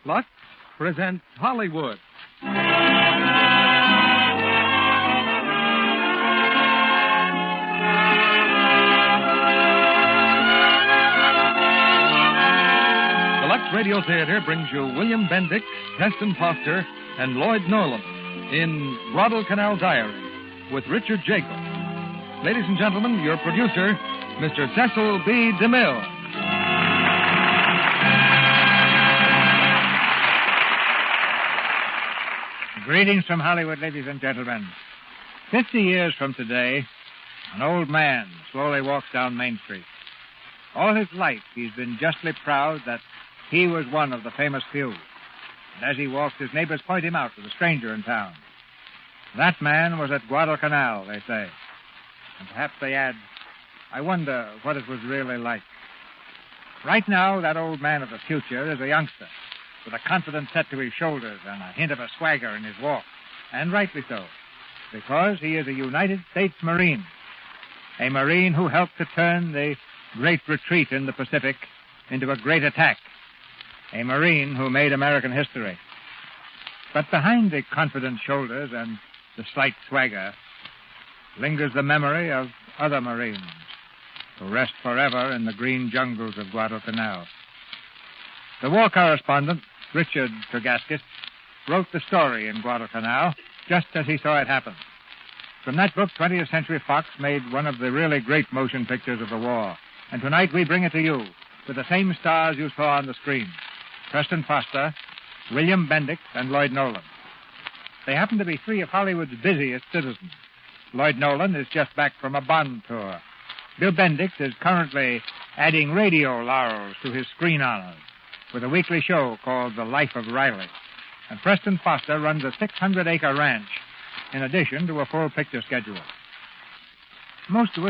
Lux presents Hollywood. The Lux Radio Theater brings you William Bendix, Preston Foster, and Lloyd Nolan in Guadalcanal Diary with Richard Jaeckel. Ladies and gentlemen, your producer, Mr. Cecil B. DeMille. Greetings from Hollywood, ladies and gentlemen. 50 years from today, an old man slowly walks down Main Street. All his life, he's been justly proud that he was one of the famous few. And as he walks, his neighbors point him out to the stranger in town. That man was at Guadalcanal, they say. And perhaps they add, I wonder what it was really like. Right now, that old man of the future is a youngster, with a confident set to his shoulders and a hint of a swagger in his walk. And rightly so, because he is a United States Marine. A Marine who helped to turn the great retreat in the Pacific into a great attack. A Marine who made American history. But behind the confident shoulders and the slight swagger lingers the memory of other Marines who rest forever in the green jungles of Guadalcanal. The war correspondent, Richard Tregaskis, wrote the story in Guadalcanal just as he saw it happen. From that book, 20th Century Fox made one of the really great motion pictures of the war. And tonight we bring it to you with the same stars you saw on the screen. Preston Foster, William Bendix, and Lloyd Nolan. They happen to be three of Hollywood's busiest citizens. Lloyd Nolan is just back from a Bond tour. Bill Bendix is currently adding radio laurels to his screen honors with a weekly show called The Life of Riley. And Preston Foster runs a 600-acre ranch in addition to a full picture schedule. Most of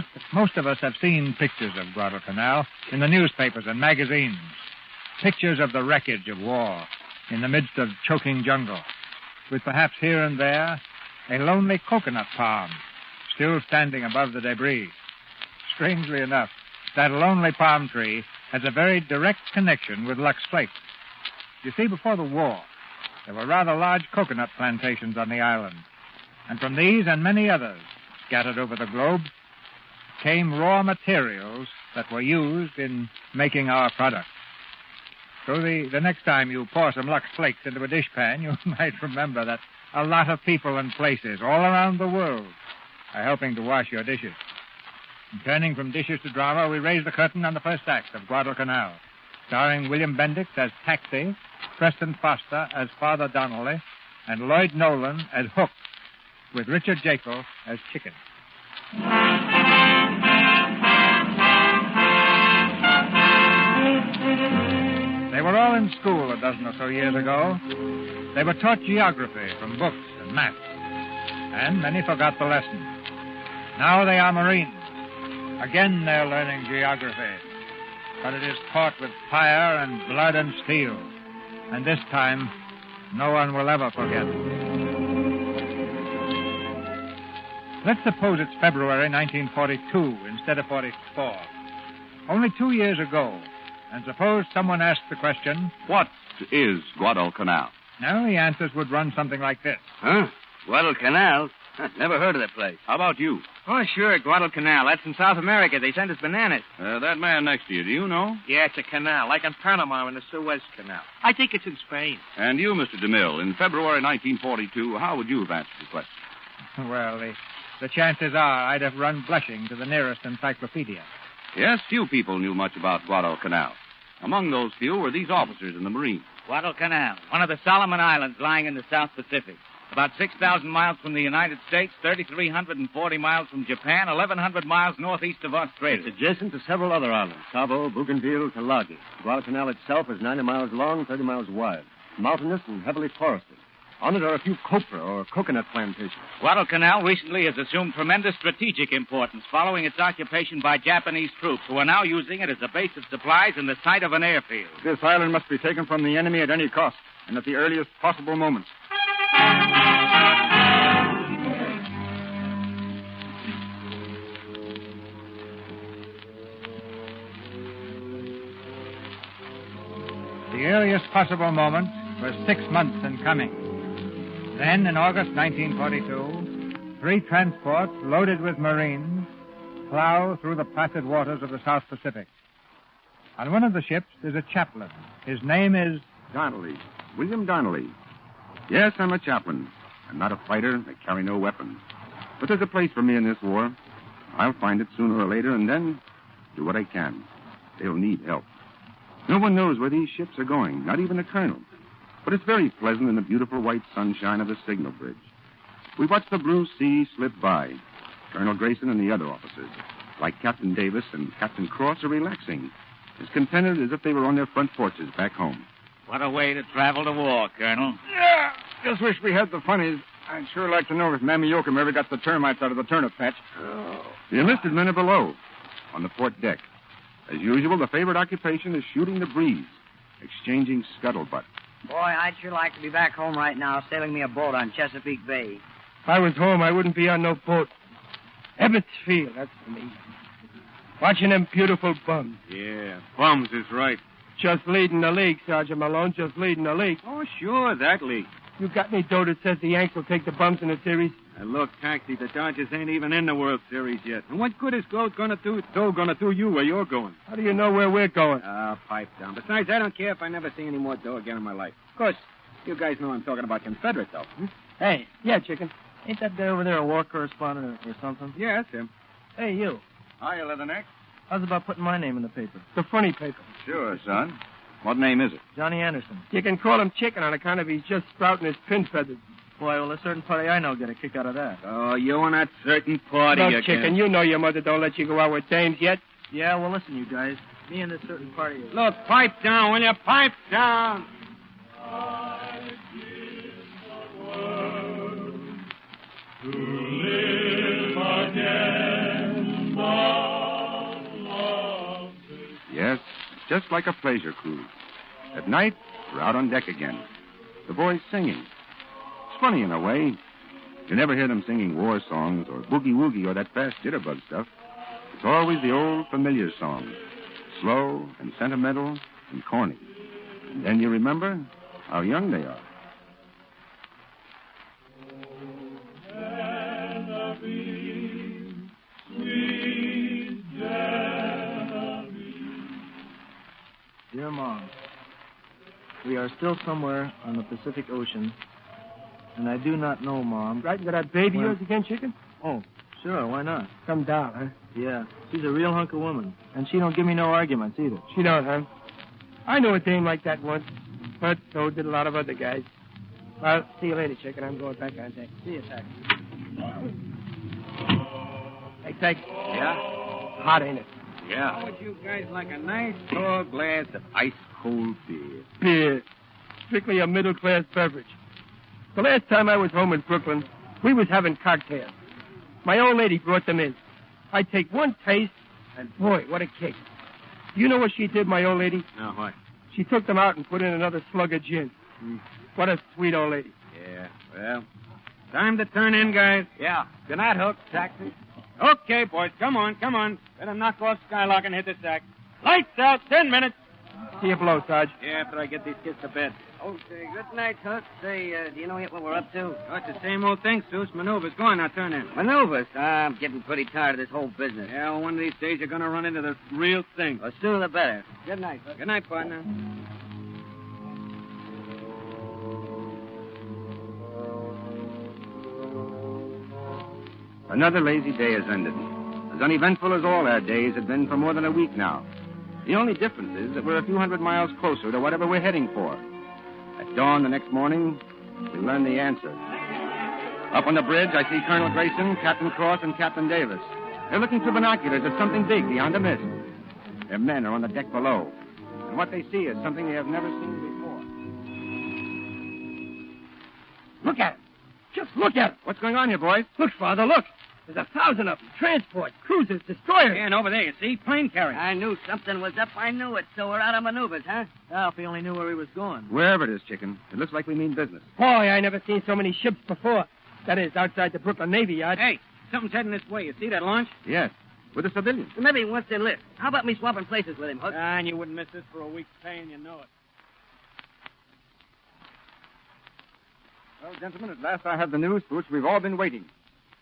us have seen pictures of Guadalcanal in the newspapers and magazines. Pictures of the wreckage of war in the midst of choking jungle, with perhaps here and there a lonely coconut palm still standing above the debris. Strangely enough, that lonely palm tree has a very direct connection with Lux Flakes. You see, before the war, there were rather large coconut plantations on the island, and from these and many others scattered over the globe came raw materials that were used in making our products. So the next time you pour some Lux Flakes into a dishpan, you might remember that a lot of people and places all around the world are helping to wash your dishes. And turning from dishes to drama, we raise the curtain on the first act of Guadalcanal, starring William Bendix as Taxi, Preston Foster as Father Donnelly, and Lloyd Nolan as Hook, with Richard Jaeckel as Chicken. They were all in school a dozen or so years ago. They were taught geography from books and maps, and many forgot the lesson. Now they are Marines. Again they're learning geography, but it is taught with fire and blood and steel, and this time no one will ever forget. Let's suppose it's February 1942 instead of 44. Only 2 years ago. And suppose someone asked the question, what is Guadalcanal? Now, the answers would run something like this. Huh? Guadalcanal? Never heard of that place. How about you? Oh, sure, Guadalcanal. That's in South America. They send us bananas. That man next to you, do you know? Yeah, it's a canal, like in Panama in the Suez Canal. I think it's in Spain. And you, Mr. DeMille, in February 1942, how would you have answered the question? Well, the chances are I'd have run blushing to the nearest encyclopedia. Yes, few people knew much about Guadalcanal. Among those few were these officers in the Marines. Guadalcanal, one of the Solomon Islands lying in the South Pacific. About 6,000 miles from the United States, 3,340 miles from Japan, 1,100 miles northeast of Australia. It's adjacent to several other islands, Cabo, Bougainville, Tulagi. Guadalcanal itself is 90 miles long, 30 miles wide, mountainous and heavily forested. On it are a few copra or coconut plantations. Guadalcanal recently has assumed tremendous strategic importance following its occupation by Japanese troops, who are now using it as a base of supplies and the site of an airfield. This island must be taken from the enemy at any cost, and at the earliest possible moment. The earliest possible moment was 6 months in coming. Then, in August 1942, 3 transports loaded with Marines plow through the placid waters of the South Pacific. On one of the ships is a chaplain. His name is... Donnelly. William Donnelly. Yes, I'm a chaplain. I'm not a fighter. I carry no weapons. But there's a place for me in this war. I'll find it sooner or later and then do what I can. They'll need help. No one knows where these ships are going, not even the colonel. But it's very pleasant in the beautiful white sunshine of the signal bridge. We watch the blue sea slip by. Colonel Grayson and the other officers, like Captain Davis and Captain Cross, are relaxing, as contented as if they were on their front porches back home. What a way to travel to war, Colonel. Yeah, just wish we had the funnies. I'd sure like to know if Mammy Yoakum ever got the termites out of the turnip patch. The enlisted men are below, on the port deck. As usual, the favorite occupation is shooting the breeze, exchanging scuttlebutt. Boy, I'd sure like to be back home right now, sailing me a boat on Chesapeake Bay. If I was home, I wouldn't be on no boat. Ebbets Field, that's for me. Watching them beautiful bums. Yeah, bums is right. Just leading the league, Sergeant Malone, just leading the league. Oh, sure, that league. You got any dough that says the Yanks will take the bums in the series? Look, Taxi, the Dodgers ain't even in the World Series yet. And what good is dough gonna do you where you're going? How do you know where we're going? Pipe down. Besides, I don't care if I never see any more dough again in my life. Of course, you guys know I'm talking about Confederate, though. Hey, yeah, chicken. Ain't that guy over there a war correspondent or something? Yeah, that's him. Hey, you. Hiya, Leatherneck. How's about putting my name in the paper? The funny paper. Sure, son. What name is it? Johnny Anderson. You can call him chicken on account of he's just sprouting his pin feathers. Boy, will a certain party I know get a kick out of that. Oh, you and that certain party No, again. chicken, you know your mother don't let you go out with dames yet. Yeah, well, listen, you guys. Me and this certain party is... Look, pipe down, will you? Pipe down. Yes, just like a pleasure cruise. At night, we're out on deck again. The boys singing. It's funny in a way. You never hear them singing war songs or boogie-woogie or that fast jitterbug stuff. It's always the old familiar song. Slow and sentimental and corny. And then you remember how young they are. Dear Mom, we are still somewhere on the Pacific Ocean, and I do not know, Mom. Right into that baby of yours again, chicken? Oh, sure, why not? Some doll, huh? Yeah, she's a real hunk of woman, and she don't give me no arguments either. She don't, huh? I knew a dame like that once, but so did a lot of other guys. Well, see you later, chicken. I'm going back on deck. See you, Tack. Hey, Tack. Yeah? Hot, ain't it? Yeah. How would you guys like a nice tall glass of ice-cold beer? Beer. Strictly a middle-class beverage. The last time I was home in Brooklyn, we was having cocktails. My old lady brought them in. I take one taste, and boy, what a kick. You know what she did, my old lady? No, what? She took them out and put in another slug of gin. What a sweet old lady. Yeah, well, time to turn in, guys. Yeah. Good night, Hook. Taxi. Okay, boys, come on. Better knock off Skylock and hit the sack. Lights out, 10 minutes. See you below, Sarge. Yeah, after I get these kids to bed. Okay, good night, Huck. Say, do you know yet what we're up to? Oh, it's the same old thing, Seuss. Maneuvers. Go on, now turn in. Maneuvers? I'm getting pretty tired of this whole business. Yeah, well, one of these days you're going to run into the real thing. The sooner the better. Good night, Huck. Good night, partner. Another lazy day has ended. As uneventful as all our days had been for more than a week now. The only difference is that we're a few hundred miles closer to whatever we're heading for. At dawn the next morning, we learn the answer. Up on the bridge, I see Colonel Grayson, Captain Cross, and Captain Davis. They're looking through binoculars at something big beyond a mist. Their men are on the deck below. And what they see is something they have never seen before. Look at it. Just look at it. What's going on here, boys? Look, Father, look. There's 1,000 of them. Transport, cruisers, destroyers. Yeah, and over there, you see? Plane carriers. I knew something was up. I knew it. So we're out of maneuvers, huh? Now, if we only knew where he was going. Wherever it is, chicken. It looks like we mean business. Boy, I never seen so many ships before. That is, outside the Brooklyn Navy Yard. Hey, something's heading this way. You see that launch? Yes, with the civilians. Well, maybe he wants to enlist. How about me swapping places with him, Hook? And you wouldn't miss this for a week's pay, and you know it. Well, gentlemen, at last I have the news for which we've all been waiting.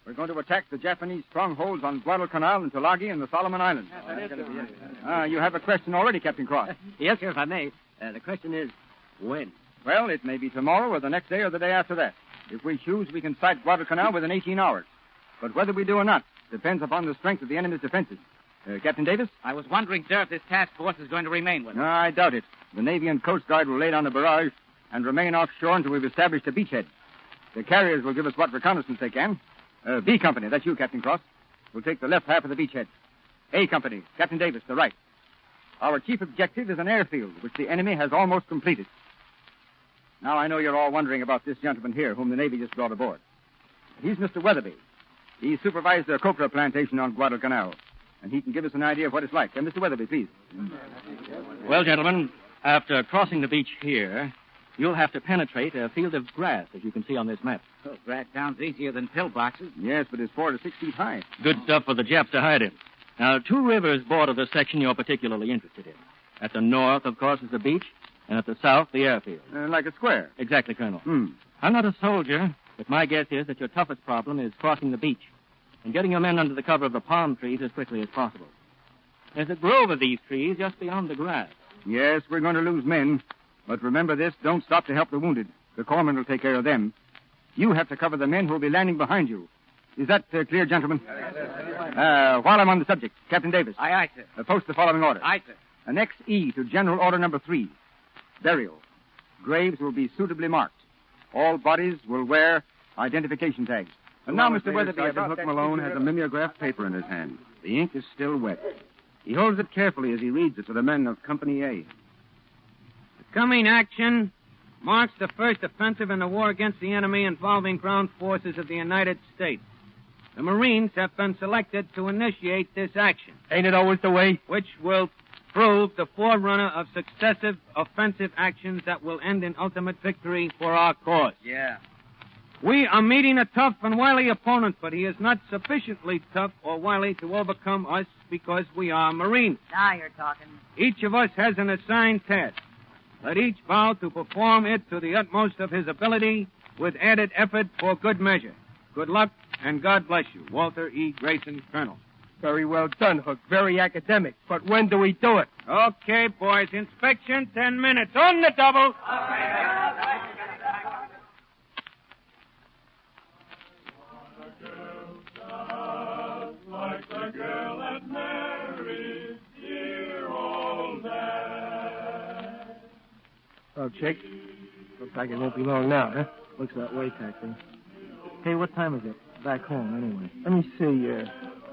We're going to attack the Japanese strongholds on Guadalcanal and Tulagi and the Solomon Islands. You have a question already, Captain Cross. Yes, sir, if I may. The question is, when? Well, it may be tomorrow or the next day or the day after that. If we choose, we can sight Guadalcanal within 18 hours. But whether we do or not depends upon the strength of the enemy's defenses. Captain Davis? I was wondering, sir, if this task force is going to remain with us. No, I doubt it. The Navy and Coast Guard will lay down a barrage and remain offshore until we've established a beachhead. The carriers will give us what reconnaissance they can. B Company, that's you, Captain Cross, will take the left half of the beachhead. A Company, Captain Davis, the right. Our chief objective is an airfield, which the enemy has almost completed. Now, I know you're all wondering about this gentleman here, whom the Navy just brought aboard. He's Mr. Weatherby. He supervised the copra plantation on Guadalcanal, and he can give us an idea of what it's like. Mr. Weatherby, please. Well, gentlemen, after crossing the beach here, you'll have to penetrate a field of grass, as you can see on this map. Oh, grass sounds easier than pillboxes. Yes, but it's 4 to 6 feet high. Good stuff for the Japs to hide in. Now, 2 rivers border the section you're particularly interested in. At the north, of course, is the beach, and at the south, the airfield. Like a square? Exactly, Colonel. I'm not a soldier, but my guess is that your toughest problem is crossing the beach and getting your men under the cover of the palm trees as quickly as possible. There's a grove of these trees just beyond the grass. Yes, we're going to lose men. But remember this, don't stop to help the wounded. The corpsmen will take care of them. You have to cover the men who will be landing behind you. Is that clear, gentlemen? While I'm on the subject, Captain Davis. Aye, sir. Post the following order. Aye, sir. Annex E to General Order Number 3. Burial. Graves will be suitably marked. All bodies will wear identification tags. And now, Mr. Weatherby, Sergeant Hook Malone has a mimeograph paper in his hand. The ink is still wet. He holds it carefully as he reads it to the men of Company A. The coming action marks the first offensive in the war against the enemy involving ground forces of the United States. The Marines have been selected to initiate this action. Ain't it always the way? Which will prove the forerunner of successive offensive actions that will end in ultimate victory for our cause. Yeah. We are meeting a tough and wily opponent, but he is not sufficiently tough or wily to overcome us because we are Marines. Now you're talking. Each of us has an assigned task. Let each vow to perform it to the utmost of his ability with added effort for good measure. Good luck, and God bless you. Walter E. Grayson, Colonel. Very well done, Hook. Very academic. But when do we do it? Okay, boys. Inspection, 10 minutes. On the double. Like the girl that married dear old dad. Oh, Chick. Looks like it won't be long now, huh? Looks that way, Taxi. Hey, what time is it? Back home, anyway. Let me see.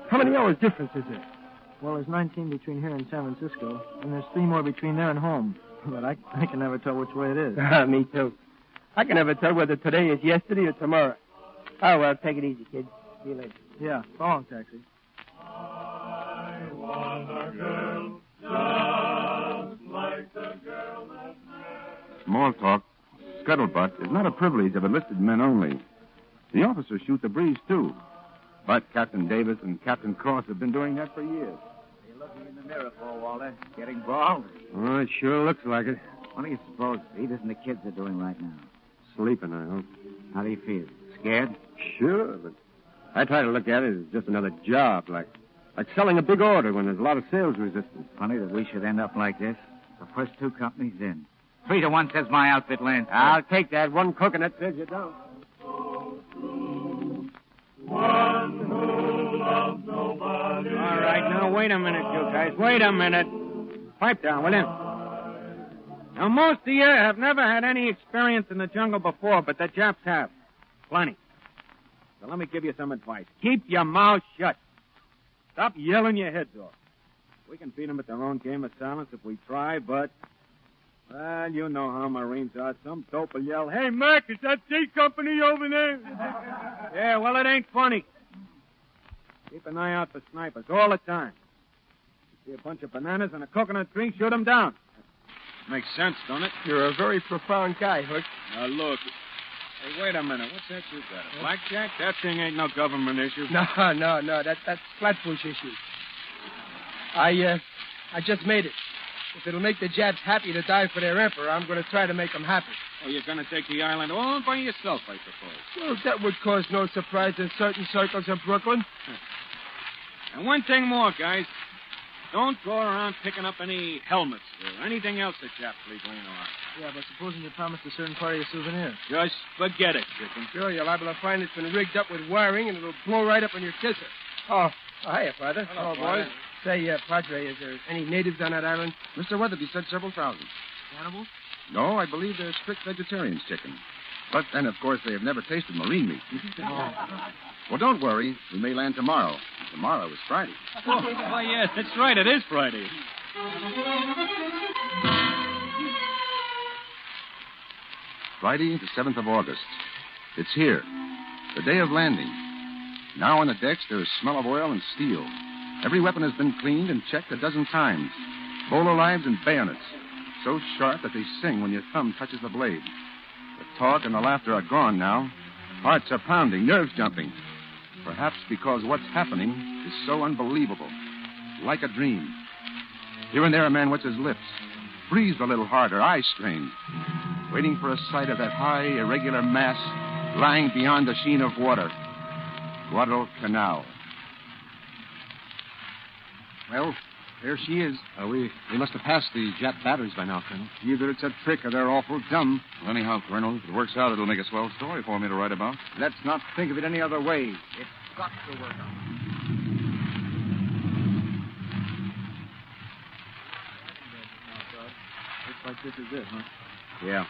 How many hours difference is it? Well, there's 19 between here and San Francisco, and there's 3 more between there and home. But I can never tell which way it is. Me too. I can never tell whether today is yesterday or tomorrow. Oh, well, take it easy, kid. See you later. Yeah, so long, Taxi. I want a girl just like the girl that Small talk, scuttlebutt, is not a privilege of enlisted men only. The officers shoot the breeze, too. But Captain Davis and Captain Cross have been doing that for years. You're looking in the mirror for, Walter. Getting bald? Oh, it sure looks like it. What do you suppose Edith and the kids are doing right now? Sleeping, I hope. How do you feel? Scared? Sure, but I try to look at it as just another job, like selling a big order when there's a lot of sales resistance. Funny that we should end up like this. The first 2 companies in. 3 to 1 says my outfit lands. I'll take that. 1 coconut says you don't. one who loves nobody. All right, now, wait a minute, you guys. Wait a minute. Pipe down, will you? Now, most of you have never had any experience in the jungle before, but the Japs have. Plenty. So let me give you some advice. Keep your mouth shut. Stop yelling your heads off. We can beat them at their own game of silence if we try, but... Well, you know how Marines are. Some dope will yell, "Hey, Mac, is that C Company over there?" Yeah, well, it ain't funny. Keep an eye out for snipers all the time. You see a bunch of bananas and a coconut tree, shoot them down. Makes sense, don't it? You're a very profound guy, Hook. Now, look. Hey, wait a minute. What's that you got? A blackjack? That thing ain't no government issue. No. That's Flatbush issue. I just made it. If it'll make the Japs happy to die for their emperor, I'm going to try to make them happy. Oh, you're going to take the island all by yourself, I suppose. Well, that would cause no surprise in certain circles of Brooklyn. And one thing more, guys. Don't go around picking up any helmets or anything else the Japs leave laying around. Yeah, but supposing you promised a certain party a souvenir. Just forget it, chicken. Sure, you're liable to find it's been rigged up with wiring, and it'll blow right up on your kisser. Oh, hiya, Father. Hello, boys. Say, Padre, is there any natives on that island? Mr. Weatherby said several thousand. Cannibals? No, I believe they're strict vegetarians, chicken. But then, of course, they have never tasted marine meat. Well, don't worry. We may land tomorrow. Tomorrow is Friday. Oh, yes, that's right. It is Friday. Friday, the 7th of August. It's here. The day of landing. Now on the decks, there is smell of oil and steel. Every weapon has been cleaned and checked a dozen times. Bowler knives and bayonets. So sharp that they sing when your thumb touches the blade. The talk and the laughter are gone now. Hearts are pounding, nerves jumping. Perhaps because what's happening is so unbelievable. Like a dream. Here and there a man wets his lips. Breathes a little harder, eyes strained. Waiting for a sight of that high, irregular mass lying beyond the sheen of water. Guadalcanal. Well, there she is. We must have passed the Jap batteries by now, Colonel. Either it's a trick or they're awful dumb. Well, anyhow, Colonel, if it works out, it'll make a swell story for me to write about. Let's not think of it any other way. It's got to work out. Looks like this is it, huh? Yeah.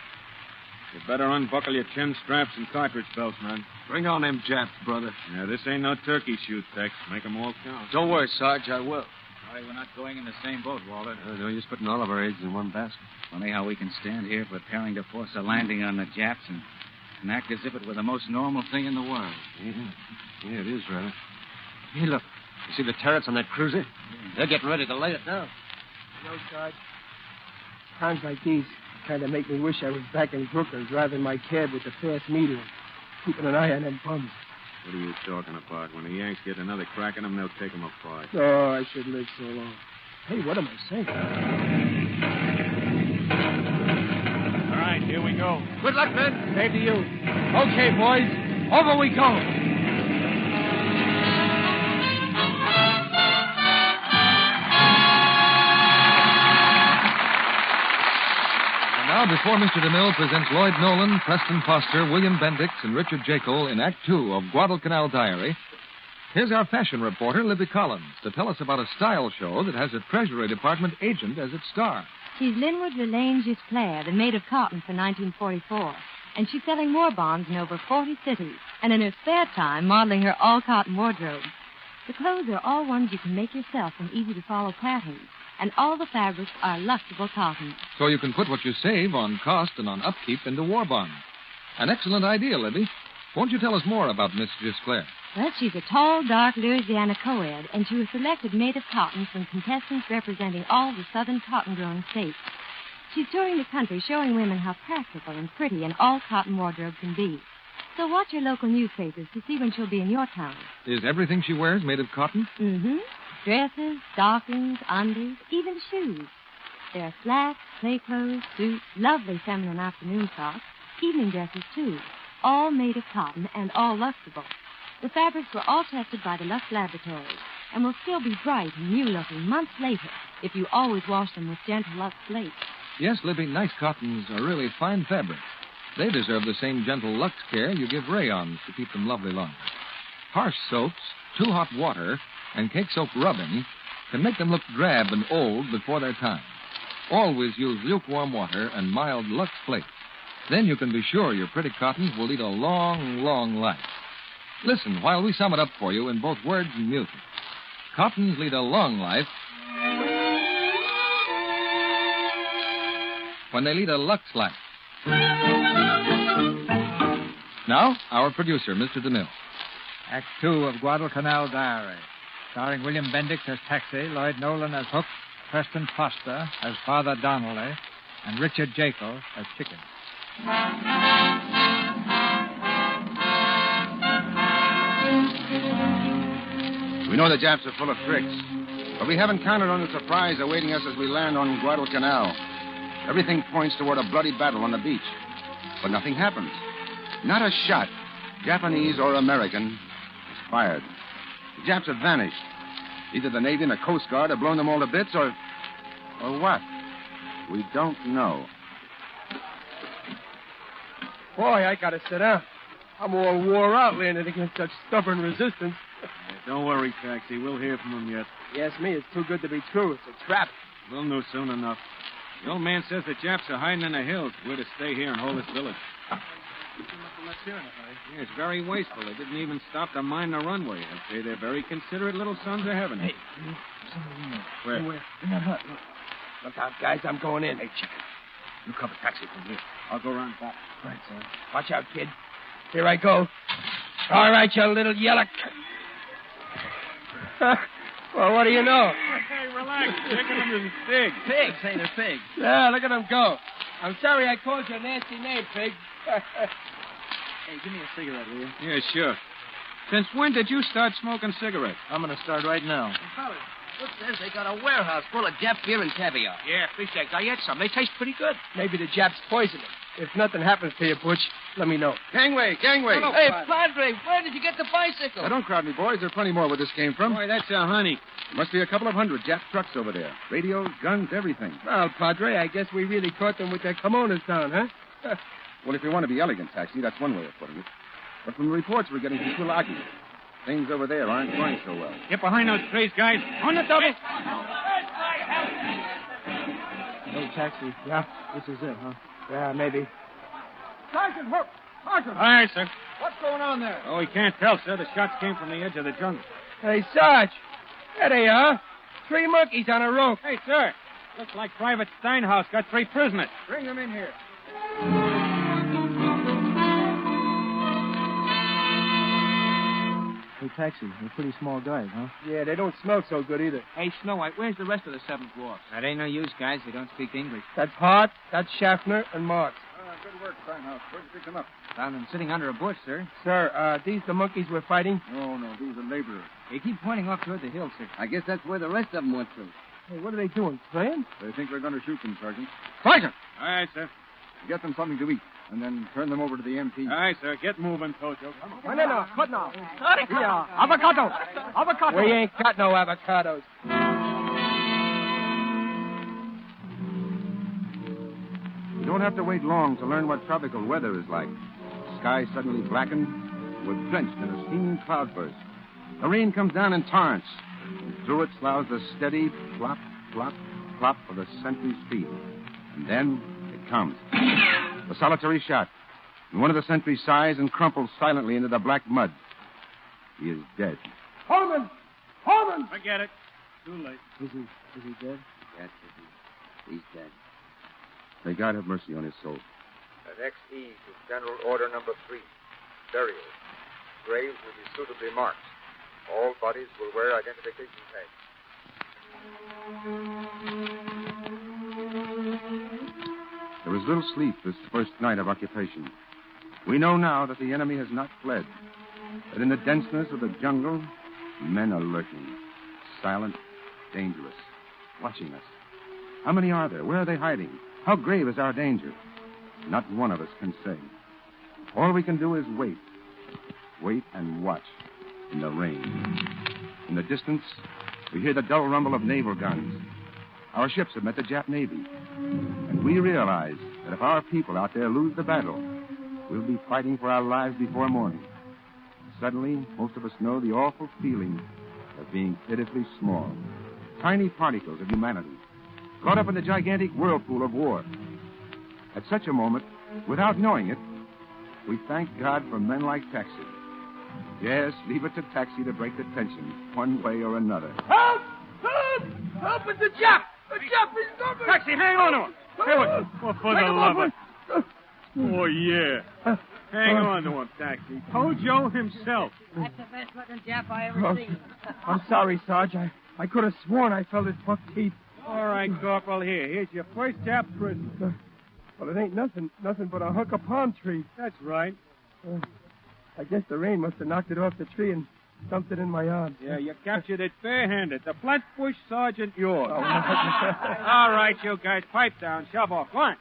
You better unbuckle your chin straps and cartridge belts, man. Bring on them Japs, brother. Yeah, this ain't no turkey shoot, Tex. Make 'em all count. Don't worry, Sarge, I will. Sorry we're not going in the same boat, Walter. No use putting all of our eggs in one basket. Funny how we can stand here preparing to force a landing on the Japs and act as if it were the most normal thing in the world. Yeah, it is, rather. Hey, look. You see the turrets on that cruiser? Yeah. They're getting ready to lay it down. You know, Sarge, times like these kind of make me wish I was back in Brooklyn driving my cab with the fast meter and keeping an eye on them bums. What are you talking about? When the Yanks get another crack at them, they'll take them apart. Oh, I should live so long. Hey, what am I saying? All right, here we go. Good luck, men. Same to you. Okay, boys. Over we go. Now, before Mr. DeMille presents Lloyd Nolan, Preston Foster, William Bendix, and Richard Jaeckel in Act 2 of Guadalcanal Diary, here's our fashion reporter, Libby Collins, to tell us about a style show that has a Treasury Department agent as its star. She's Linwood Relaine Gisclair, the maid of cotton for 1944. And she's selling war bonds in over 40 cities. And in her spare time, modeling her all-cotton wardrobe. The clothes are all ones you can make yourself in easy-to-follow patterns. And all the fabrics are luxable cotton. So you can put what you save on cost and on upkeep into war bonds. An excellent idea, Libby. Won't you tell us more about Miss Gisclair? Well, she's a tall, dark Louisiana co-ed, and she was selected maid of cotton from contestants representing all the southern cotton-growing states. She's touring the country showing women how practical and pretty an all-cotton wardrobe can be. So watch your local newspapers to see when she'll be in your town. Is everything she wears made of cotton? Mm-hmm. Dresses, stockings, undies, even shoes. There are slacks, play clothes, suits, lovely feminine afternoon frocks, evening dresses, too, all made of cotton and all luxable. The fabrics were all tested by the Lux Laboratories and will still be bright and new-looking months later if you always wash them with gentle Lux slate. Yes, Libby, nice cottons are really fine fabrics. They deserve the same gentle Lux care you give rayons to keep them lovely longer. Harsh soaps, too hot water, and cake soap rubbing can make them look drab and old before their time. Always use lukewarm water and mild Lux flakes. Then you can be sure your pretty cottons will lead a long, long life. Listen while we sum it up for you in both words and music. Cottons lead a long life when they lead a Lux life. Now, our producer, Mr. DeMille. Act 2 of Guadalcanal Diary. Starring William Bendix as Taxi, Lloyd Nolan as Hook, Preston Foster as Father Donnelly, and Richard Jaeckel as Chicken. We know the Japs are full of tricks, but we haven't counted on the surprise awaiting us as we land on Guadalcanal. Everything points toward a bloody battle on the beach, but nothing happens. Not a shot, Japanese or American, is fired. The Japs have vanished. Either the Navy and the Coast Guard have blown them all to bits, or what? We don't know. Boy, I gotta sit down. I'm all wore out landing against such stubborn resistance. Don't worry, Taxi. We'll hear from him yet. Yes, me, it's too good to be true. It's a trap. We'll know soon enough. The old man says the Japs are hiding in the hills. We're to stay here and hold this village. Yeah, it's very wasteful. They didn't even stop to mine the runway. I'd say they're very considerate little sons of heaven. Hey, Where? In that hut. Look out, guys. I'm going in. Hey, check it. You cover Taxi from here. I'll go around back. Right, sir. Watch out, kid. Here I go. All right, you little yellow... Well, what do you know? Hey, relax. Look at them as pigs. Pigs, say they're pigs. Yeah, look at them go. I'm sorry I called you a nasty name, pig. Hey, give me a cigarette, will you? Yeah, sure. Since when did you start smoking cigarettes? I'm going to start right now. What's this? They got a warehouse full of Jap beer and caviar. Yeah, fish eggs. I had some. They taste pretty good. Maybe the Japs poison it. If nothing happens to you, Butch, let me know. Gangway! Hello, hey, Padre, where did you get the bicycle? Now, don't crowd me, boys. There's plenty more where this came from. Boy, that's a honey. There must be a couple of hundred Jap trucks over there. Radios, guns, everything. Well, Padre, I guess we really caught them with their kimonos down, huh? Well, if you want to be elegant, Taxi, that's one way of putting it. But from the reports we're getting from Tulagi, things over there aren't going so well. Get behind those trees, guys. On the double. Hey, Taxi. Yeah? This is it, huh? Yeah, maybe. Sergeant, Hook! Sergeant! Aye, sir. What's going on there? Oh, we can't tell, sir. The shots came from the edge of the jungle. Hey, Sarge. There they are. 3 monkeys on a rope. Hey, sir. Looks like Private Steinhaus got 3 prisoners. Bring them in here. Hey, Taxi, they're pretty small guys, huh? Yeah, they don't smell so good either. Hey, Snow White, where's the rest of the 7 dwarfs? That ain't no use, guys. They don't speak English. That's Hart, that's Schaffner, and Marks. Good work, Steinhaus. Where'd you pick them up? Found them sitting under a bush, sir. Sir, these the monkeys we're fighting? No, these are laborers. They keep pointing off toward the hill, sir. I guess that's where the rest of them went to. Hey, what are they doing? Playing? They think we're going to shoot them, Sergeant. Sergeant! All right, sir. Get them something to eat, and then turn them over to the MP. All right, sir. Get moving, Tojo. Come on. No, cut now. Yeah, avocado. We ain't got no avocados. You don't have to wait long to learn what tropical weather is like. The sky suddenly blackened. We're drenched in a steaming cloudburst. The rain comes down in torrents. And through it sloughs the steady plop, plop, plop of the sentry's feet. And then it comes. A solitary shot. And one of the sentries sighs and crumples silently into the black mud. He is dead. Holman! Forget it. Too late. Is he dead? Yes, he's dead. May God have mercy on his soul. Next eve is General Order Number 3. Burial. Graves will be suitably marked. All bodies will wear identification tags. There was little sleep this first night of occupation. We know now that the enemy has not fled. That in the denseness of the jungle, men are lurking. Silent, dangerous, watching us. How many are there? Where are they hiding? How grave is our danger? Not one of us can say. All we can do is wait. Wait and watch in the rain. In the distance, we hear the dull rumble of naval guns. Our ships have met the Jap Navy. And we realize that if our people out there lose the battle, we'll be fighting for our lives before morning. Suddenly, most of us know the awful feeling of being pitifully small. Tiny particles of humanity, caught up in the gigantic whirlpool of war. At such a moment, without knowing it, we thank God for men like Taxi. Yes, leave it to Taxi to break the tension, one way or another. Help! Help! It's the Jap! The Jap is coming! Taxi, hang on to him! Oh, for the love of... Oh, yeah. Hang on to him, Taxi. Tojo himself. That's the best looking Jap I ever seen. I'm sorry, Sarge. I could have sworn I felt his buck teeth. All right, Corporal, here's your first Jap prisoner. Well, it ain't nothing but a hunk of palm tree. That's right. I guess the rain must have knocked it off the tree and Something in my arm. Yeah, you captured it barehanded. The Flatbush Sergeant yours. All right, you guys, pipe down. Shove off. Go on.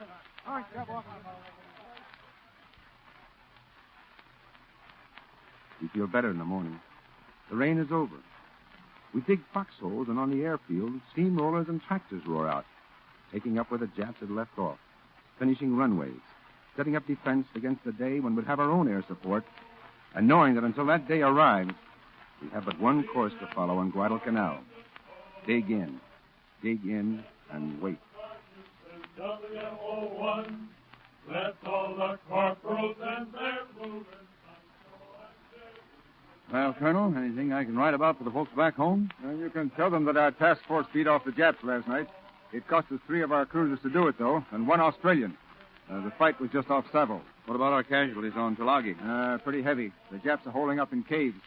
All right, shove off. We feel better in the morning. The rain is over. We dig foxholes, and on the airfield, steamrollers and tractors roar out, taking up where the Japs had left off, finishing runways, setting up defense against the day when we'd have our own air support, and knowing that until that day arrives, we have but one course to follow on Guadalcanal. Dig in, and wait. WO1, let all the corporals and their movers. Well, Colonel, anything I can write about for the folks back home? You can tell them that our task force beat off the Japs last night. It cost us 3 of our cruisers to do it, though, and 1 Australian. The fight was just off Savile. What about our casualties on Tulagi? Pretty heavy. The Japs are holding up in caves,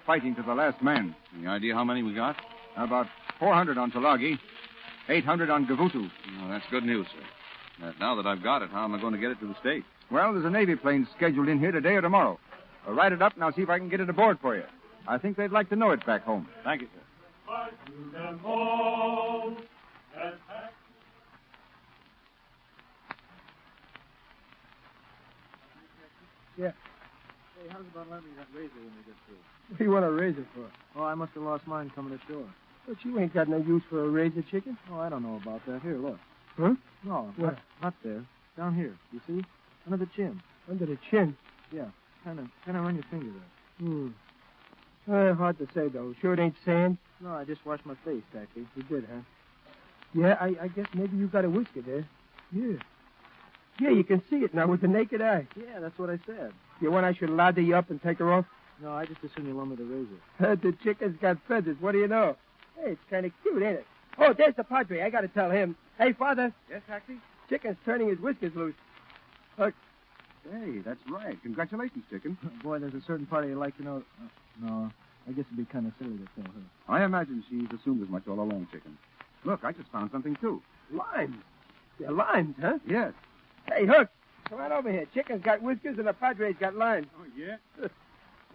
fighting to the last man. Any idea how many we got? About 400 on Tulagi, 800 on Gavutu. Oh, that's good news, sir. Now that I've got it, how am I going to get it to the States? Well, there's a Navy plane scheduled in here today or tomorrow. I'll write it up and I'll see if I can get it aboard for you. I think they'd like to know it back home. Thank you, sir. Yeah. Hey, how's about lending that razor when we get through? What do you want a razor for? Oh, I must have lost mine coming ashore. But you ain't got no use for a razor, chicken. Oh, I don't know about that. Here, look. Huh? No, Where? not there. Down here. You see? Under the chin. Under the chin? Yeah. Kind of run your finger there. Hard to say, though. Sure it ain't sand? No, I just washed my face, Tacky. You did, huh? Yeah, I guess maybe you got a whisker there. Yeah. Yeah, you can see it now with the naked eye. Yeah, that's what I said. You want I should lather you up and take her off? No, I just assume you loan me the razor. The chicken's got feathers. What do you know? Hey, it's kind of cute, ain't it? Oh, there's the Padre. I got to tell him. Hey, Father. Yes, Taxi? Chicken's turning his whiskers loose. Look. Hey, that's right. Congratulations, Chicken. Boy, there's a certain party I'd like to know. No, I guess it'd be kind of silly to tell her. I imagine she's assumed as much all along, Chicken. Look, I just found something, too. Limes. They're limes, huh? Yes. Hey, Hook, come on over here. Chicken's got whiskers and the Padre's got limes. Oh, yeah?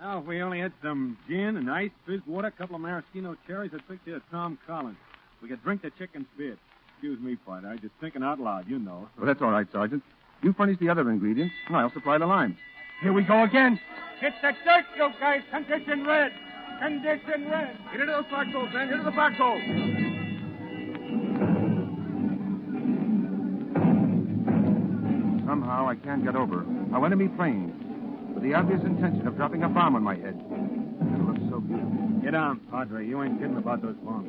Now, if we only had some gin and ice, fizz water, a couple of maraschino cherries, I'd pick to Tom Collins. We could drink the chicken's bit. Excuse me, partner. I'm just thinking out loud, you know. Well, that's all right, Sergeant. You furnish the other ingredients, and I'll supply the limes. Here we go again. It's the dirt, you guys. Condition red. Condition red. Get into those foxholes, man. Get into the foxholes. Somehow I can't get over how enemy planes, with the obvious intention of dropping a bomb on my head. It looks so beautiful. Get down, Padre. You ain't kidding about those bombs.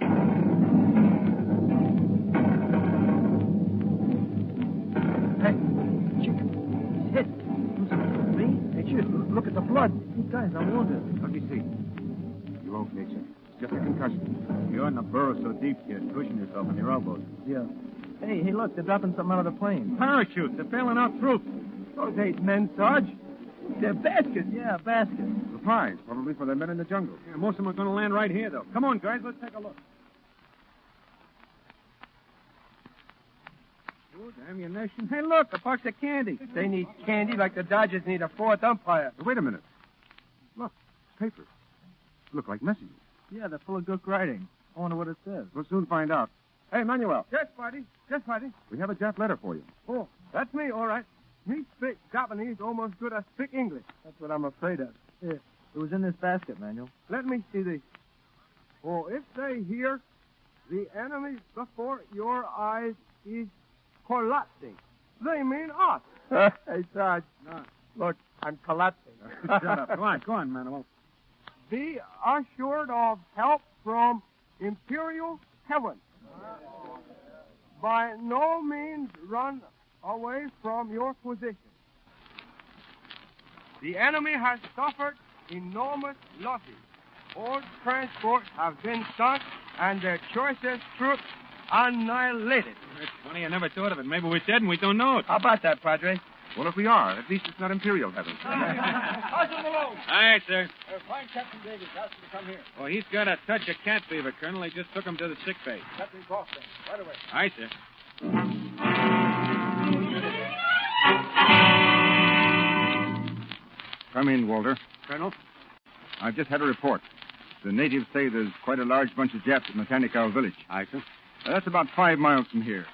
Hey, chicken. He's hit. Me? Hey, shit, look at the blood. Hey, guys, I'm wounded. Let me see. You okay, Chick? Just a concussion. You're in the burrow so deep, kid. Cushion yourself on your elbows. Yeah. Hey, look, they're dropping something out of the plane. Parachutes. They're bailing out troops. Those ain't men, Sarge. They're baskets. Yeah, baskets. Supplies, probably for the men in the jungle. Yeah, most of them are going to land right here, though. Come on, guys. Let's take a look. Good ammunition. Hey, look, a box of candy. They need candy like the Dodgers need a fourth umpire. Wait a minute. Look, papers. Look like messages. Yeah, they're full of good writing. I wonder what it says. We'll soon find out. Hey, Manuel. Yes, buddy. Yes, buddy. We have a Jap letter for you. Oh, that's me, all right. Me speak Japanese almost good as speak English. That's what I'm afraid of. Here, it was in this basket, Manuel. Let me see this. Oh, if they hear the enemy before your eyes is collapsing, they mean us. Hey, Sarge. No. Look, I'm collapsing. Shut up. Go on, Manuel. Be assured of help from Imperial Heaven. By no means run away from your position. The enemy has suffered enormous losses. All transports have been sunk and their choicest troops annihilated. It's funny, I never thought of it. Maybe we're dead and we don't know it. How about that, Padre? Well, if we are, at least it's not Imperial Heaven. Sergeant Malone. Aye, sir. Find Captain Davis. Ask him to come here. Oh, he's got a touch of cat fever, Colonel. They just took him to the sick bay. Captain Foster. Right away. Aye, sir. Come in, Walter. Colonel? I've just had a report. The natives say there's quite a large bunch of Japs at Matanikau village. Aye, sir. That's about 5 miles from here.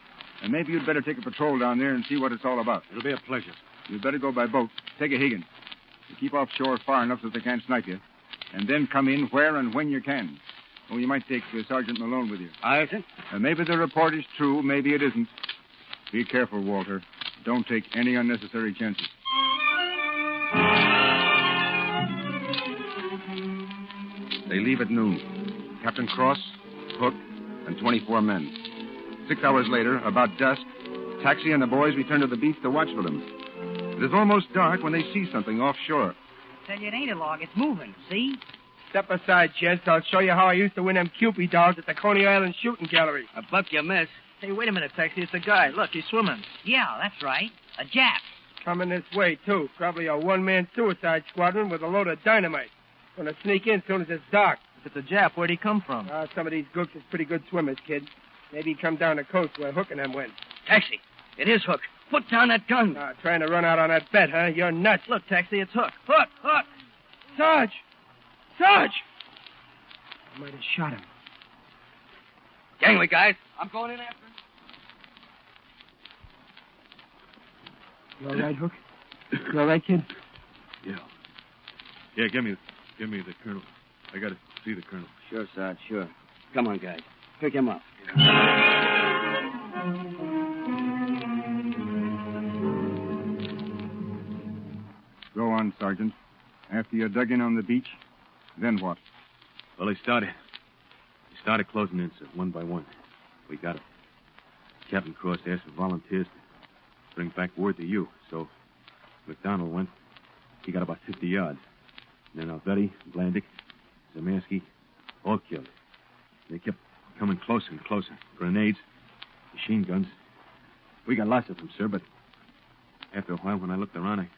And maybe you'd better take a patrol down there and see what it's all about. It'll be a pleasure. You'd better go by boat. Take a Higgins. You keep offshore far enough so they can't snipe you. And then come in where and when you can. Oh, you might take Sergeant Malone with you. Aye, sir. Maybe the report is true, maybe it isn't. Be careful, Walter. Don't take any unnecessary chances. They leave at noon. Captain Cross, Hook, and 24 men. 6 hours later, about dusk, Taxi and the boys return to the beach to watch for them. It is almost dark when they see something offshore. Tell you it ain't a log. It's moving. See? Step aside, Chest. I'll show you how I used to win them Cupid dolls at the Coney Island Shooting Gallery. A buck you miss. Hey, wait a minute, Taxi. It's a guy. Look, he's swimming. Yeah, that's right. A Jap. Coming this way, too. Probably a one-man suicide squadron with a load of dynamite. Gonna sneak in soon as it's dark. If it's a Jap, where'd he come from? Some of these gooks is pretty good swimmers, kid. Maybe he come down the coast where Hook and them went. Taxi, it is Hook. Put down that gun. Trying to run out on that bet, huh? You're nuts. Look, Taxi, it's Hook. Hook! Sarge! Sarge! I might have shot him. Gangway, guys. I'm going in after him. You all right, Hook? You all right, kid? Yeah. Yeah, give me the colonel. I got to see the colonel. Sure, Sarge, sure. Come on, guys. Pick him up. Go on, Sergeant. After you dug in on the beach, then what? Well, they started closing in, sir, one by one. We got it. Captain Cross asked for volunteers to bring back word to you. So McDonald went. He got about 50 yards. And then Alvetti, Blandick, Zamansky, all killed. They kept coming closer and closer. Grenades, machine guns. We got lots of them, sir, but after a while, when I looked around, I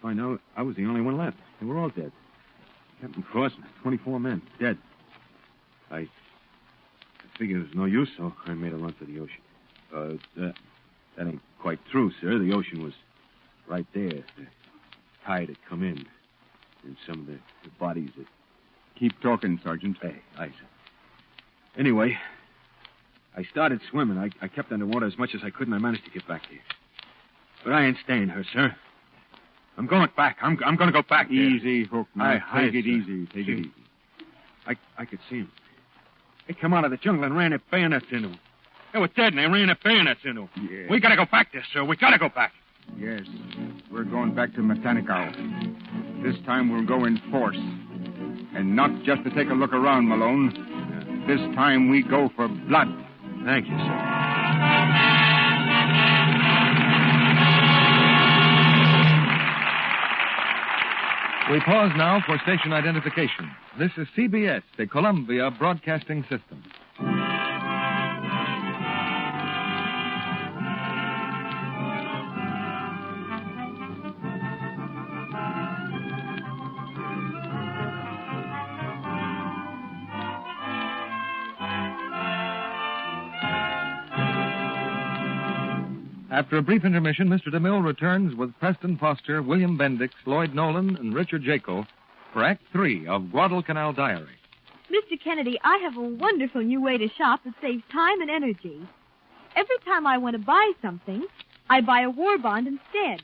find out I was the only one left. They were all dead. Captain Cross and 24 men, dead. I figured it was no use, so I made a run for the ocean. That ain't quite true, sir. The ocean was right there. The tide had come in, and some of the bodies that... Keep talking, Sergeant. Hey, aye, sir. Anyway, I started swimming. I kept underwater as much as I could, and I managed to get back here. But I ain't staying here, sir. I'm going back. I'm going to go back there. Easy, Hook. Now, take it easy. Take it easy. I could see them. They come out of the jungle and ran their bayonets into them. They were dead, and they ran their bayonets into them. Yeah. We got to go back there, sir. We got to go back. Yes. We're going back to Matanikau. This time we'll go in force. And not just to take a look around, Malone. This time we go for blood. Thank you, sir. We pause now for station identification. This is CBS, the Columbia Broadcasting System. After a brief intermission, Mr. DeMille returns with Preston Foster, William Bendix, Lloyd Nolan, and Richard Jaeckel for Act 3 of Guadalcanal Diary. Mr. Kennedy, I have a wonderful new way to shop that saves time and energy. Every time I want to buy something, I buy a war bond instead.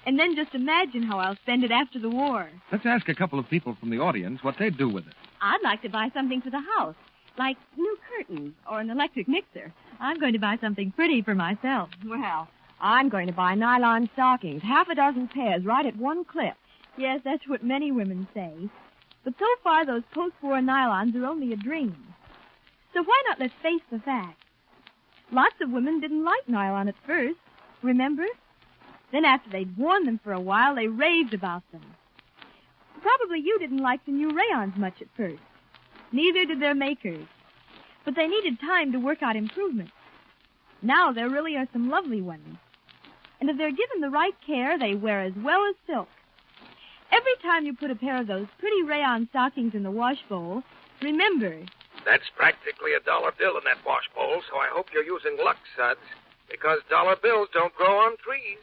And then just imagine how I'll spend it after the war. Let's ask a couple of people from the audience what they'd do with it. I'd like to buy something for the house, like new curtains or an electric mixer. I'm going to buy something pretty for myself. Well, I'm going to buy nylon stockings, 6 pairs, right at one clip. Yes, that's what many women say. But so far, those post-war nylons are only a dream. So why not let's face the facts? Lots of women didn't like nylon at first, remember? Then after they'd worn them for a while, they raved about them. Probably you didn't like the new rayons much at first. Neither did their makers. But they needed time to work out improvements. Now there really are some lovely ones. And if they're given the right care, they wear as well as silk. Every time you put a pair of those pretty rayon stockings in the wash bowl, remember... That's practically a dollar bill in that wash bowl, so I hope you're using Lux suds, because dollar bills don't grow on trees.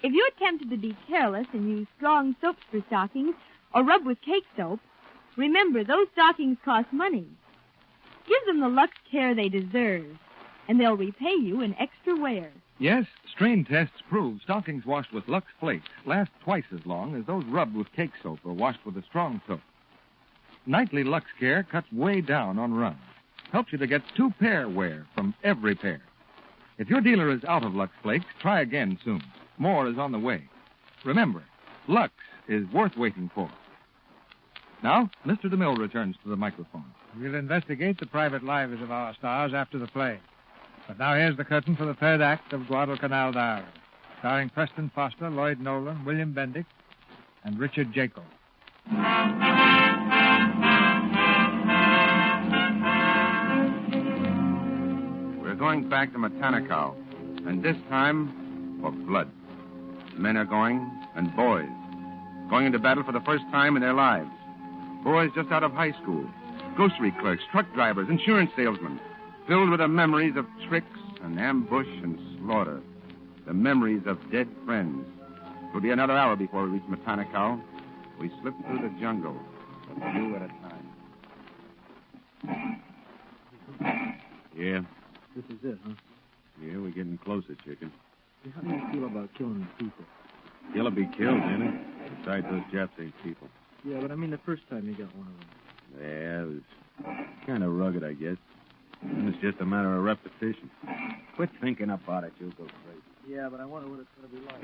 If you're tempted to be careless and use strong soaps for stockings, or rub with cake soap, Remember, those stockings cost money. Give them the Lux care they deserve, and they'll repay you in extra wear. Yes, strain tests prove stockings washed with Lux Flakes last twice as long as those rubbed with cake soap or washed with a strong soap. Nightly Lux Care cuts way down on runs. Helps you to get 2-pair wear from every pair. If your dealer is out of Lux Flakes, try again soon. More is on the way. Remember, Lux is worth waiting for. Now, Mr. DeMille returns to the microphone. We'll investigate the private lives of our stars after the play. But now here's the curtain for the third act of Guadalcanal Diary, starring Preston Foster, Lloyd Nolan, William Bendix, and Richard Jaeckel. We're going back to Matanicow, and this time for blood. Men are going, and boys. Going into battle for the first time in their lives. Boys just out of high school. Grocery clerks, truck drivers, insurance salesmen. Filled with the memories of tricks and ambush and slaughter. The memories of dead friends. It'll be another hour before we reach Matanicow. We slip through the jungle, a few at a time. Yeah? This is it, huh? Yeah, we're getting closer, chicken. How do you feel about killing people? Kill'll be killed, ain't it? Besides, those Japs ain't people. Yeah, but I mean the first time you got one of them. Yeah, it was kind of rugged, I guess. It's just a matter of repetition. Quit thinking about it, you'll go crazy. Yeah, but I wonder what it's going to be like.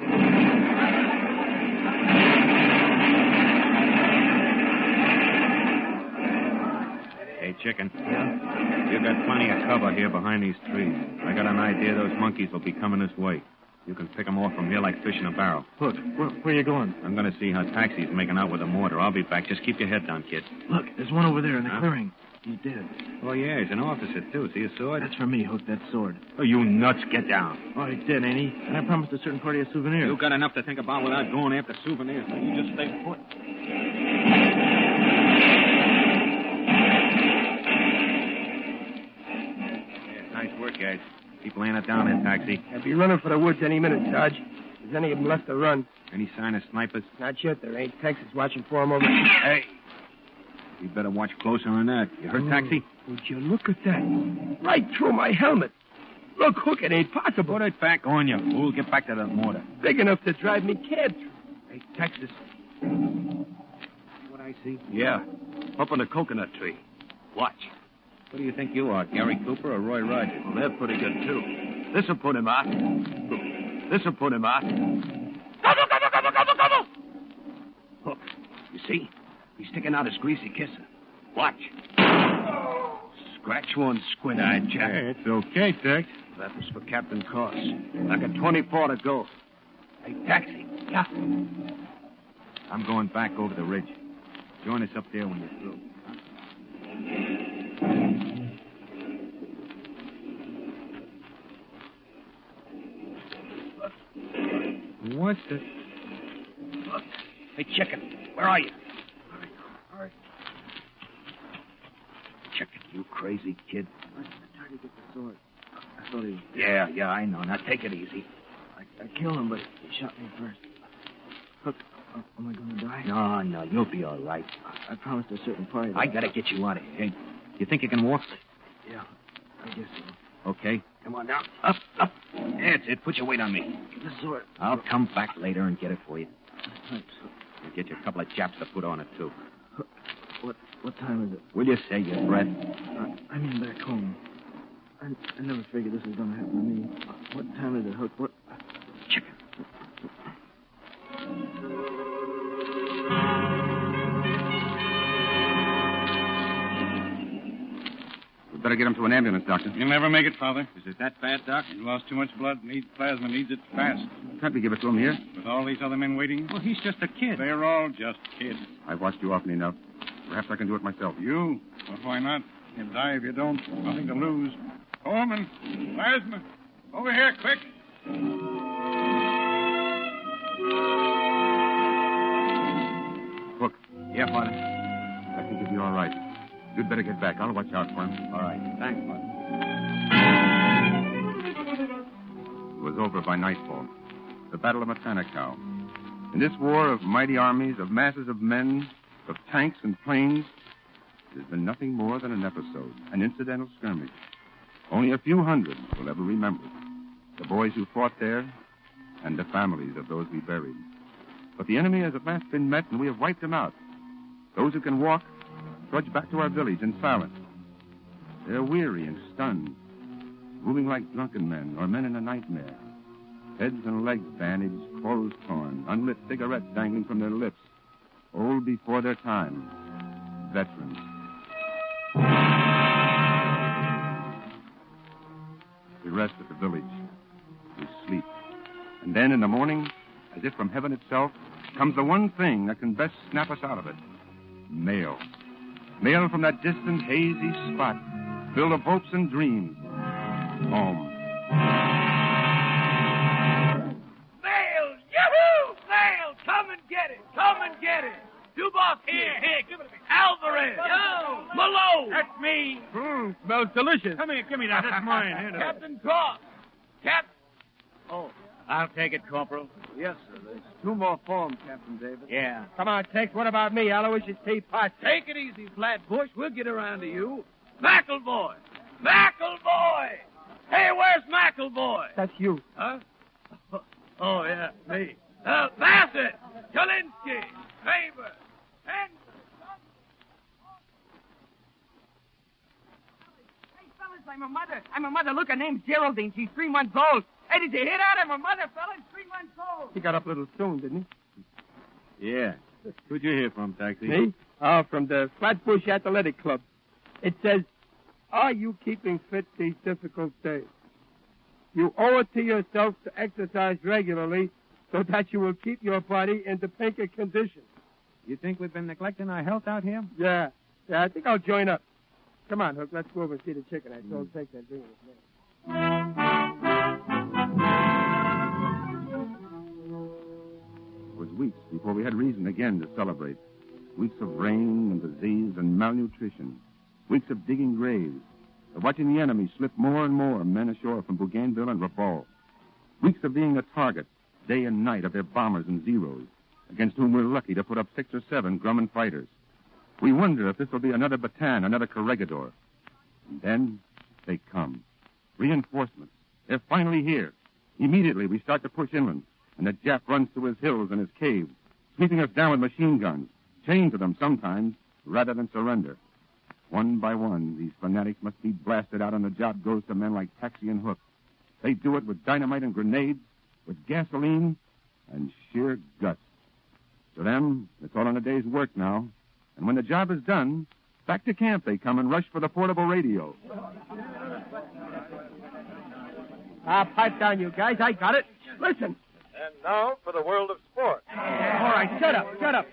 Hey, chicken. Yeah? You've got plenty of cover here behind these trees. I got an idea those monkeys will be coming this way. You can pick them off from here like fish in a barrel. Look, where are you going? I'm going to see how Taxi's making out with the mortar. I'll be back. Just keep your head down, kid. Look, there's one over there in the clearing. He's dead. Oh, yeah, he's an officer, too. See his sword? That's for me, Hook, that sword. Oh, you nuts. Get down. Oh, he's dead, ain't he? And I promised a certain party a souvenir. You got enough to think about without going after souvenirs. Now, you just stay put. Yeah, nice work, guys. Keep laying it down there, Taxi. I'll be running for the woods any minute, Sarge. If there's any of them left to run. Any sign of snipers? Not yet. There ain't. Texas watching for them over. Hey. You better watch closer than that. You heard, Taxi? Would you look at that? Right through my helmet. Look, Hook, it ain't possible. Put it back on you. We'll get back to the mortar. Big enough to drive me cab through. Hey, Texas. What I see? Yeah. Up on the coconut tree. Watch. What do you think you are, Gary Cooper or Roy Rogers? Well, they're pretty good, too. This'll put him out. This'll put him out. Gobble, gobble, gobble, gobble, gobble! Hook, you see? He's sticking out his greasy kisser. Watch. Scratch one squint-eyed chap. Hey, it's okay, Tex. That was for Captain Cross. Like a 24 to go. Hey, Taxi. Yeah. I'm going back over the ridge. Join us up there when you're through. What the... Look. Hey, Chicken, where are you? All right. Chicken, you crazy kid. I tried to get the sword. I thought he was... Yeah, I know. Now, take it easy. I killed him, but he shot me first. Look, am I going to die? No, you'll be all right. I promised a certain party. I got to get you out of here. Hey, you think you can walk? Yeah, I guess so. Okay. Come on now. Up. That's it. Put your weight on me. The sword. I'll come back later and get it for you. Thanks. We'll get you a couple of Japs to put on it, too. What time is it? Will you say your breath? I mean back home. I never figured this was going to happen to me. What time is it, Hook? What? Chicken. We better get him to an ambulance, Doctor. You'll never make it, Father. Is it that bad, Doc? He lost too much blood. Needs plasma. Needs it fast. Can't we give it to him here? With all these other men waiting? Well, he's just a kid. They're all just kids. I've watched you often enough. Perhaps I can do it myself. You? Well, why not? You'll die if you don't. Nothing to lose. Coleman, plasma. Over here, quick. Hook. Yeah, Father. I think he'll be all right. You'd better get back. I'll watch out for him. All right. Thanks, Father. It was over by nightfall. The Battle of Matanicow. In this war of mighty armies, of masses of men, of tanks and planes, It has been nothing more than an episode, an incidental skirmish. Only a few hundred will ever remember it. The boys who fought there and the families of those we buried. But the enemy has at last been met, and we have wiped him out. Those who can walk trudge back to our village in silence. They're weary and stunned, moving like drunken men or men in a nightmare. Heads and legs bandaged, clothes torn, unlit cigarettes dangling from their lips. Old before their time. Veterans. We rest at the village. We sleep. And then in the morning, as if from heaven itself, comes the one thing that can best snap us out of it. Mail. Mail from that distant, hazy spot, filled of hopes and dreams. Home. Mail! Yahoo! Mail! Come and get it! Come and get it! Dubois here! Here, give it to me. Alvarez! Yo! Malone! That's me! Smells delicious. Come here, give me that. That's mine. Here, Captain Cross! Oh, I'll take it, Corporal. Yes, sir. There's 2 more forms, Captain David. Yeah. Come on, Tex. What about me? Aloysius T. Potts. Take it easy, Flatbush. We'll get around to you. McElvoy! McElvoy! Hey, where's McElvoy? That's you. Huh? Oh, yeah, me. Bassett! Kalinsky! Faber! Henderson! Hey, fellas, I'm a mother. Look, her name's Geraldine. She's 3 months old. Hey, did you hear that? I'm a mother, fellas. 3 months old. He got up a little soon, didn't he? Yeah. Who'd you hear from, Taxi? Me? From the Flatbush Athletic Club. It says, are you keeping fit these difficult days? You owe it to yourself to exercise regularly so that you will keep your body in the pinker condition. You think we've been neglecting our health out here? Yeah, I think I'll join up. Come on, Hook, let's go over and see the chicken. I told Tex I'd bring it with me. It was weeks before we had reason again to celebrate. Weeks of rain and disease and malnutrition. Weeks of digging graves. Of watching the enemy slip more and more men ashore from Bougainville and Rapal. Weeks of being a target, day and night, of their bombers and Zeros, against whom we're lucky to put up 6 or 7 Grumman fighters. We wonder if this will be another Bataan, another Corregidor. And then they come. Reinforcements. They're finally here. Immediately we start to push inland, and the Jap runs to his hills and his caves, sweeping us down with machine guns, chained to them sometimes, rather than surrender. One by one, these fanatics must be blasted out, and the job goes to men like Taxi and Hook. They do it with dynamite and grenades, with gasoline, and sheer guts. To them, it's all in a day's work now. And when the job is done, back to camp they come and rush for the portable radio. Pipe down, you guys. I got it. Listen. And now for the world of sport. All right, shut up.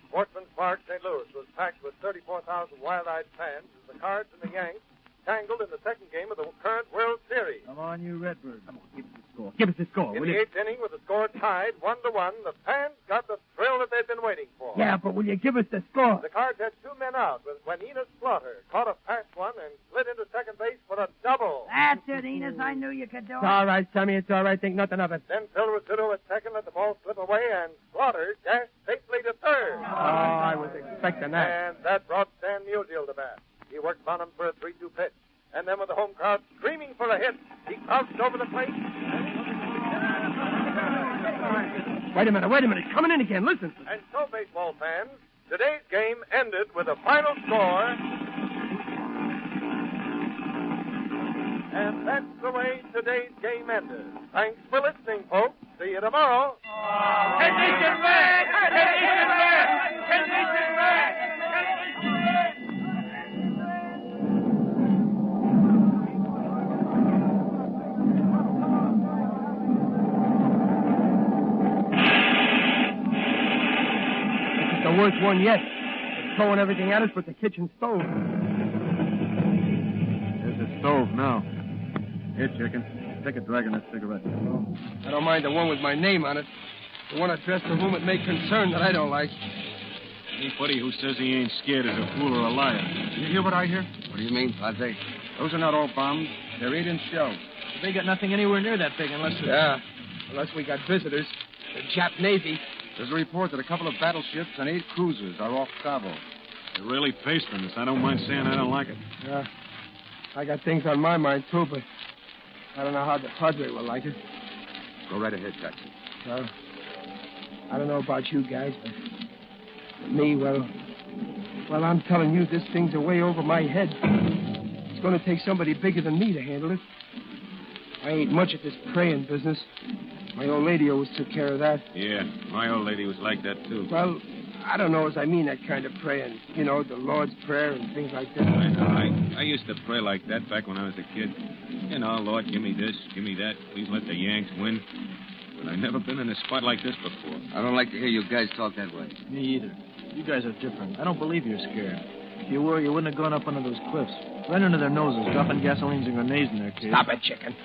Sportsman's Park, St. Louis was packed with 34,000 wild-eyed fans as the Cards and the Yanks tangled in the second game of the current World Series. Come on, you Redbirds. Come on, Give us the score, In will the you? 8th inning, with the score tied 1-1, the fans got the thrill that they'd been waiting for. Yeah, but will you give us the score? The Cards had 2 men out when Enos Slaughter caught a fast one and slid into second base for a double. That's it, Enos. I knew you could do it. It's all right, Sammy. It's all right. Think nothing of it. Then Phil Rizzuto at second let the ball slip away, and Slaughter dashed safely to third. Oh, I was expecting that. And that brought Stan Musial to bat. He worked Bonham for a 3-2 pitch. And then with the home crowd screaming for a hit, he crouched over the plate. Wait a minute. Coming in again. Listen. And so, baseball fans, today's game ended with a final score. And that's the way today's game ended. Thanks for listening, folks. See you tomorrow. Condition red! Condition red! Condition red! The worst one yet. They're throwing everything at us but the kitchen stove. There's the stove now. Here, chicken. Take a drag on that cigarette. I don't mind the one with my name on it. The one addressed to whom it may concern that I don't like. Anybody who says he ain't scared is a fool or a liar. You hear what I hear? What do you mean, Padre? Those are not all bombs. They're 8-inch shells. They got nothing anywhere near that big unless... Yeah, unless we got visitors. The Jap Navy. There's a report that a couple of battleships and 8 cruisers are off Savo. You're really pasting this. I don't mind saying I don't like it. Yeah. I got things on my mind, too, but I don't know how the Padre will like it. Go right ahead, Taxi. Well, I don't know about you guys, but me, well, I'm telling you, this thing's way over my head. It's going to take somebody bigger than me to handle it. I ain't much at this praying business. My old lady always took care of that. Yeah, my old lady was like that, too. Well, I don't know as I mean that kind of praying. You know, the Lord's Prayer and things like that. I know. I used to pray like that back when I was a kid. You know, Lord, give me this, give me that. Please let the Yanks win. But I've never been in a spot like this before. I don't like to hear you guys talk that way. Me either. You guys are different. I don't believe you're scared. If you were, you wouldn't have gone up under those cliffs. Right under their noses, dropping gasolines and grenades in their kids. Stop it, chicken.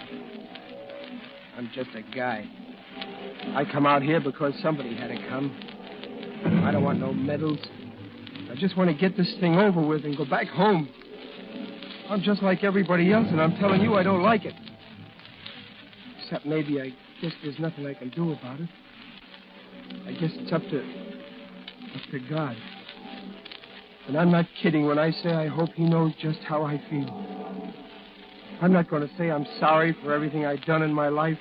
I'm just a guy. I come out here because somebody had to come. I don't want no medals. I just want to get this thing over with and go back home. I'm just like everybody else, and I'm telling you I don't like it. Except maybe I guess there's nothing I can do about it. I guess it's up to God. And I'm not kidding when I say I hope he knows just how I feel. I'm not going to say I'm sorry for everything I've done in my life.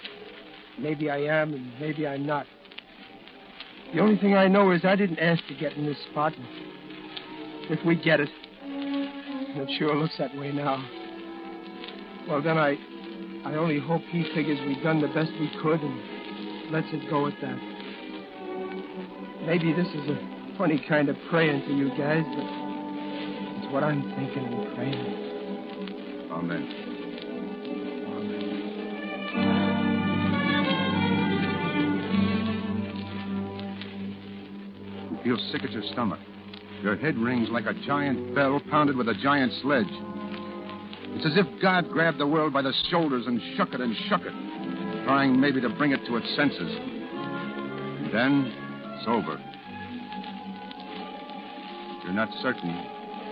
Maybe I am, and maybe I'm not. The only thing I know is I didn't ask to get in this spot. And if we get it, and it sure looks that way now, well, then I only hope he figures we've done the best we could and lets it go at that. Maybe this is a funny kind of praying to you guys, but it's what I'm thinking and praying. Amen. You feel sick at your stomach. Your head rings like a giant bell pounded with a giant sledge. It's as if God grabbed the world by the shoulders and shook it, trying maybe to bring it to its senses. And then it's over. You're not certain,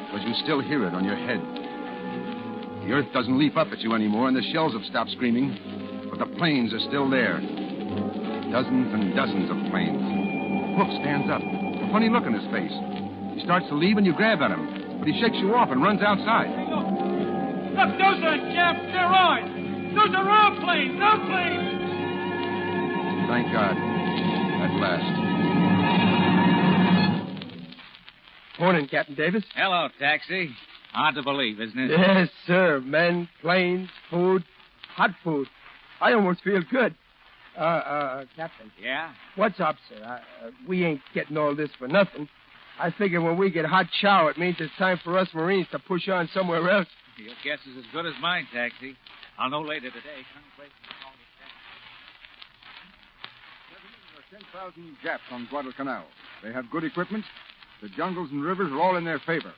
because you still hear it on your head. The earth doesn't leap up at you anymore, and the shells have stopped screaming, but the planes are still there. Dozens and dozens of planes. Hook stands up. A funny look in his face. He starts to leave, and you grab at him, but he shakes you off and runs outside. Hey, look, those are Japs. They're ours. Those are our planes. Our planes. Thank God. At last. Morning, Captain Davis. Hello, Taxi. Hard to believe, isn't it? Yes, sir. Men, planes, food, hot food. I almost feel good. Captain. Yeah? What's up, sir? We ain't getting all this for nothing. I figure when we get hot chow, it means it's time for us Marines to push on somewhere else. Your guess is as good as mine, Taxi. I'll know later today. There are 10,000 Japs on Guadalcanal. They have good equipment. The jungles and rivers are all in their favor.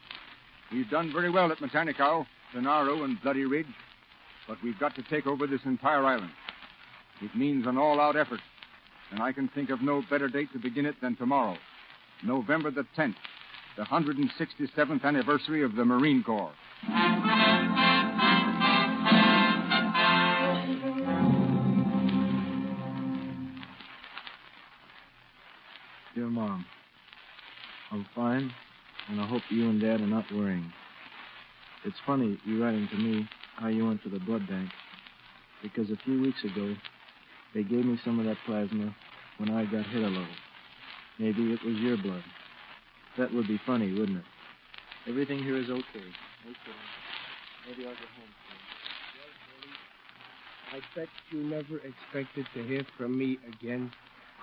We've done very well at Matanikau, Sonaro, and Bloody Ridge, but we've got to take over this entire island. It means an all-out effort, and I can think of no better date to begin it than tomorrow, November the 10th, the 167th anniversary of the Marine Corps. Dear Mom, I'm fine, and I hope you and Dad are not worrying. It's funny you writing to me how you went to the blood bank, because a few weeks ago, they gave me some of that plasma when I got hit a little. Maybe it was your blood. That would be funny, wouldn't it? Everything here is okay. No kidding. Maybe I'll get home soon. I bet you never expected to hear from me again,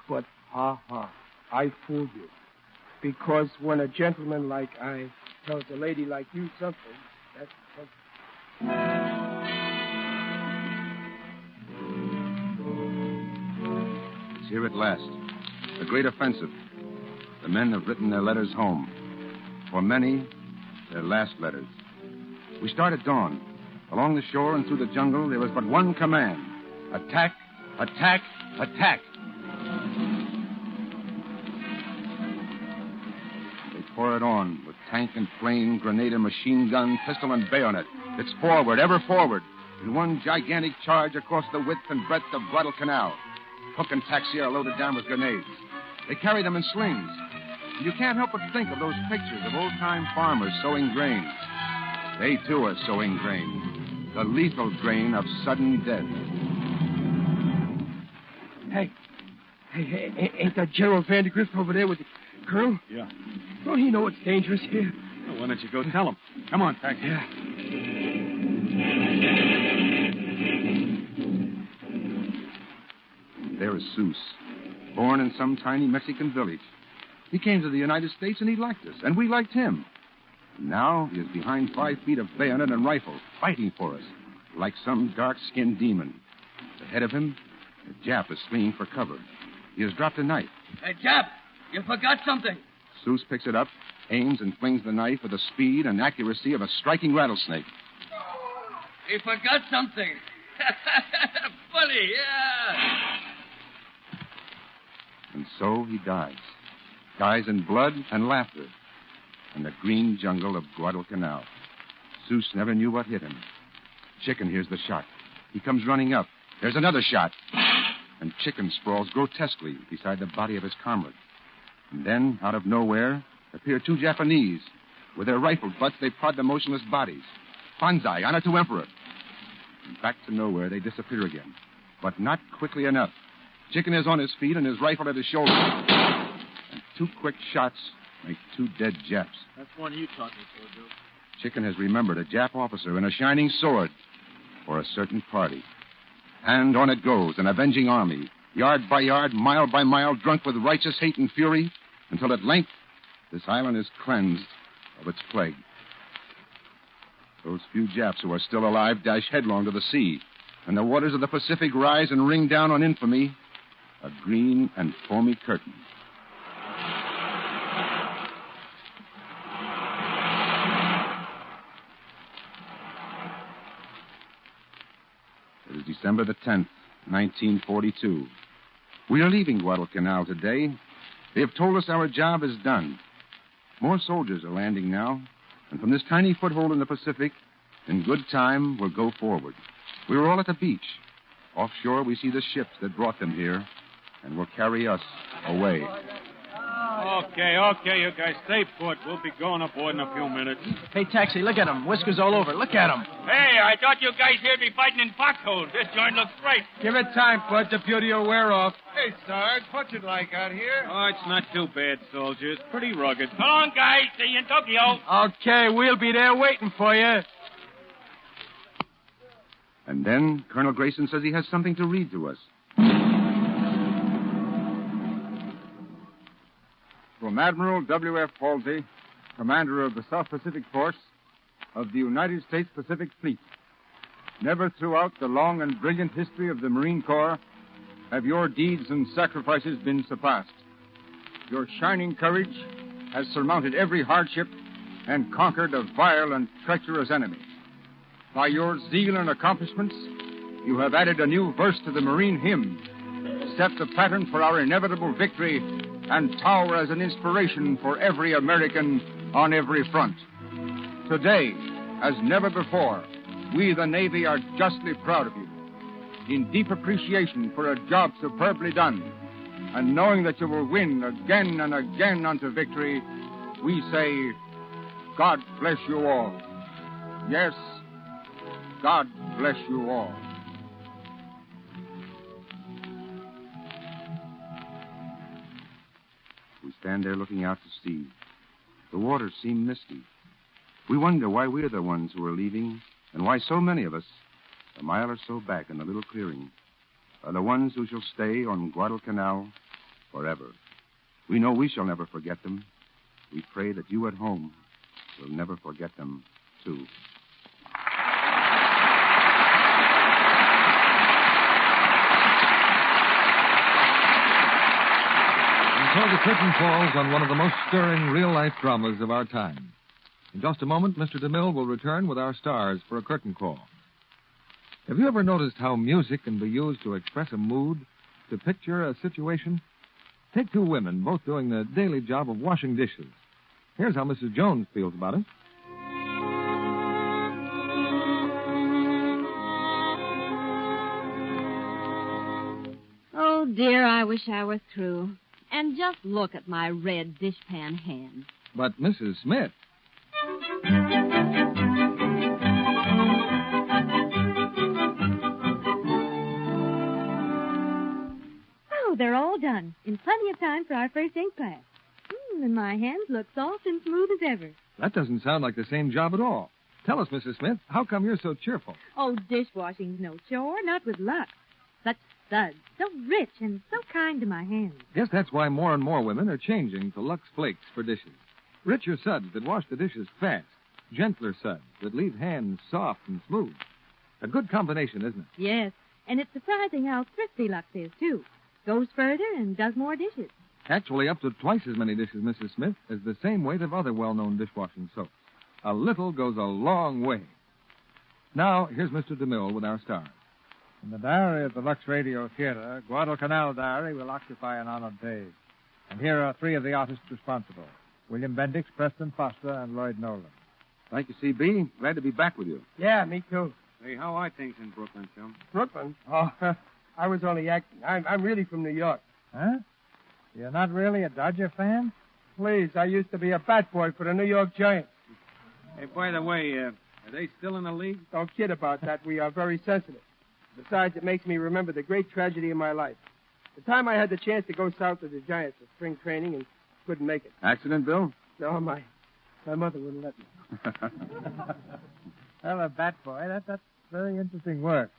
but I fooled you. Because when a gentleman like I tells a lady like you something, that's something. It's here at last. The great offensive. The men have written their letters home. For many, their last letters. We start at dawn. Along the shore and through the jungle, there was but one command. Attack, attack, attack. They pour it on with tank and plane, grenade and machine gun, pistol and bayonet. It's forward, ever forward, in one gigantic charge across the width and breadth of Guadalcanal. Hook and Taxi are loaded down with grenades. They carry them in slings. You can't help but think of those pictures of old-time farmers sowing grain. They, too, are sowing grain. The lethal grain of sudden death. Hey, ain't that Gerald Vandergrift over there with the colonel? Yeah. Don't he know it's dangerous here? Well, why don't you go tell him? Come on, Pax. Yeah. There is Seuss, born in some tiny Mexican village. He came to the United States and he liked us, and we liked him. And now he is behind 5 feet of bayonet and rifle, fighting for us, like some dark-skinned demon. Ahead of him, a Jap is fleeing for cover. He has dropped a knife. Hey, Jap, you forgot something. Seuss picks it up, aims, and flings the knife with the speed and accuracy of a striking rattlesnake. He forgot something. Funny, yeah. And so he dies. Dies in blood and laughter in the green jungle of Guadalcanal. Seuss never knew what hit him. Chicken hears the shot. He comes running up. There's another shot. And Chicken sprawls grotesquely beside the body of his comrade. And then, out of nowhere, appear 2 Japanese. With their rifle butts, they prod the motionless bodies. Banzai, honor to Emperor. And back to nowhere, they disappear again. But not quickly enough. Chicken is on his feet and his rifle at his shoulder. And 2 quick shots make 2 dead Japs. That's one you taught me, Joe. Chicken has remembered a Jap officer and a shining sword for a certain party. And on it goes, an avenging army, yard by yard, mile by mile, drunk with righteous hate and fury, until at length this island is cleansed of its plague. Those few Japs who are still alive dash headlong to the sea, and the waters of the Pacific rise and ring down on infamy a green and foamy curtain. It is December the 10th, 1942. We are leaving Guadalcanal today. They have told us our job is done. More soldiers are landing now, and from this tiny foothold in the Pacific, in good time, we'll go forward. We are all at the beach. Offshore, we see the ships that brought them here and will carry us away. Okay, you guys stay put. We'll be going aboard in a few minutes. Hey, taxi, look at him. Whiskers all over. Look at him. Hey, I thought you guys here'd be fighting in foxholes. This joint looks great. Give it time, Bud. The beauty will wear off. Hey, Sarge, what's it like out here? Oh, it's not too bad, soldiers. Pretty rugged. Come on, guys. See you in Tokyo. Okay, we'll be there waiting for you. And then Colonel Grayson says he has something to read to us. From Admiral W.F. Halsey, commander of the South Pacific Force of the United States Pacific Fleet. Never throughout the long and brilliant history of the Marine Corps have your deeds and sacrifices been surpassed. Your shining courage has surmounted every hardship and conquered a vile and treacherous enemy. By your zeal and accomplishments, you have added a new verse to the Marine hymn, set the pattern for our inevitable victory, and tower as an inspiration for every American on every front. Today, as never before, we, the Navy, are justly proud of you. In deep appreciation for a job superbly done, and knowing that you will win again and again unto victory, we say, God bless you all. Yes, God bless you all. We stand there looking out to sea. The waters seem misty. We wonder why we're the ones who are leaving, and why so many of us, a mile or so back in the little clearing, are the ones who shall stay on Guadalcanal forever. We know we shall never forget them. We pray that you at home will never forget them, too. So the curtain falls on one of the most stirring real-life dramas of our time. In just a moment, Mr. DeMille will return with our stars for a curtain call. Have you ever noticed how music can be used to express a mood, to picture a situation? Take 2 women, both doing the daily job of washing dishes. Here's how Mrs. Jones feels about it. Oh, dear, I wish I were through. And just look at my red dishpan hands. But, Mrs. Smith. Oh, they're all done. In plenty of time for our first ink class. And my hands look soft and smooth as ever. That doesn't sound like the same job at all. Tell us, Mrs. Smith, how come you're so cheerful? Oh, dishwashing's no chore, not with Lux. Such suds, so rich and so kind to my hands. Guess that's why more and more women are changing to Lux Flakes for dishes. Richer suds that wash the dishes fast. Gentler suds that leave hands soft and smooth. A good combination, isn't it? Yes, and it's surprising how thrifty Lux is, too. Goes further and does more dishes. Actually, up to twice as many dishes, Mrs. Smith, as the same weight of other well-known dishwashing soaps. A little goes a long way. Now, here's Mr. DeMille with our stars. In the diary of the Lux Radio Theater, Guadalcanal Diary will occupy an honored page. And here are three of the artists responsible. William Bendix, Preston Foster, and Lloyd Nolan. Thank you, C.B. Glad to be back with you. Yeah, me too. Hey, how are things in Brooklyn, Chum? Brooklyn? Oh, I was only acting. I'm really from New York. Huh? You're not really a Dodger fan? Please, I used to be a bat boy for the New York Giants. Hey, by the way, are they still in the league? Don't kid about that. We are very sensitive. Besides, it makes me remember the great tragedy in my life. The time I had the chance to go south with the Giants for spring training and couldn't make it. Accident, Bill? No, my mother wouldn't let me. Well, a bat boy, that's very interesting work.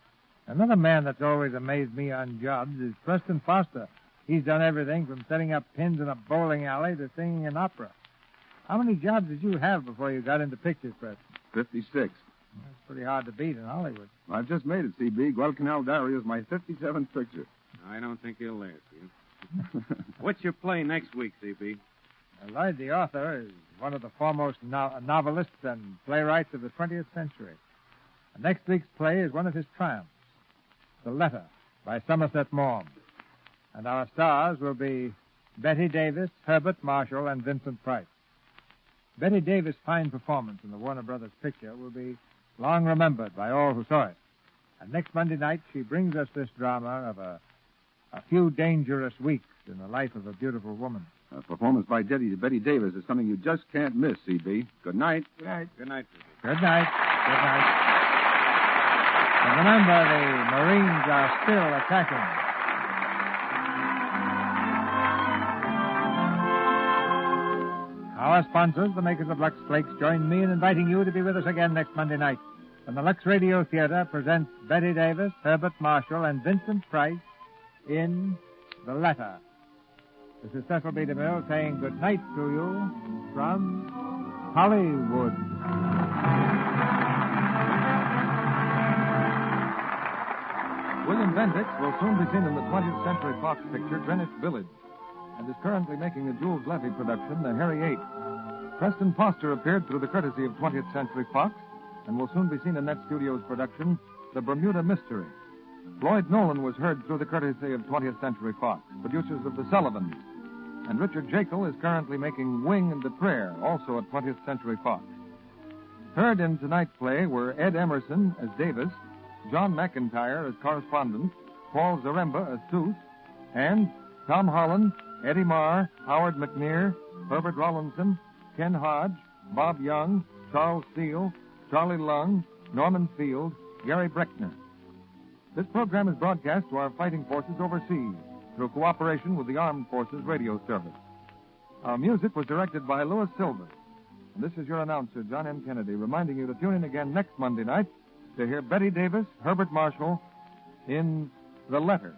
Another man that's always amazed me on jobs is Preston Foster. He's done everything from setting up pins in a bowling alley to singing an opera. How many jobs did you have before you got into pictures, Preston? 56. That's pretty hard to beat in Hollywood. I've just made it, C.B. Guadalcanal Diary is my 57th picture. I don't think he'll last you. What's your play next week, C.B.? Lloyd, the author, is one of the foremost novelists and playwrights of the 20th century. And next week's play is one of his triumphs, The Letter, by Somerset Maugham. And our stars will be Betty Davis, Herbert Marshall, and Vincent Price. Betty Davis' fine performance in the Warner Brothers picture will be long remembered by all who saw it. And next Monday night, she brings us this drama of a few dangerous weeks in the life of a beautiful woman. A performance by Betty Davis is something you just can't miss, C.B. Good night. Good night. Good night, C.B. Good night. Good night. And remember, the Marines are still attacking. Our sponsors, the makers of Lux Flakes, join me in inviting you to be with us again next Monday night when the Lux Radio Theater presents Betty Davis, Herbert Marshall, and Vincent Price in The Letter. This is Cecil B. DeMille saying good night to you from Hollywood. William Bendix will soon be seen in the 20th Century Fox picture Greenwich Village, and is currently making the Jules Levy production, The Harry Eight. Preston Foster appeared through the courtesy of 20th Century Fox and will soon be seen in that studio's production, The Bermuda Mystery. Lloyd Nolan was heard through the courtesy of 20th Century Fox, producers of The Sullivans. And Richard Jaeckel is currently making Wing and the Prayer, also at 20th Century Fox. Heard in tonight's play were Ed Emerson as Davis, John McIntyre as correspondent, Paul Zaremba as Seuss, and Tom Holland, Eddie Marr, Howard McNear, Herbert Rawlinson, Ken Hodge, Bob Young, Charles Steele, Charlie Lung, Norman Field, Gary Breckner. This program is broadcast to our fighting forces overseas through cooperation with the Armed Forces Radio Service. Our music was directed by Lewis Seiler. And this is your announcer, John M. Kennedy, reminding you to tune in again next Monday night to hear Betty Davis, Herbert Marshall in The Letter.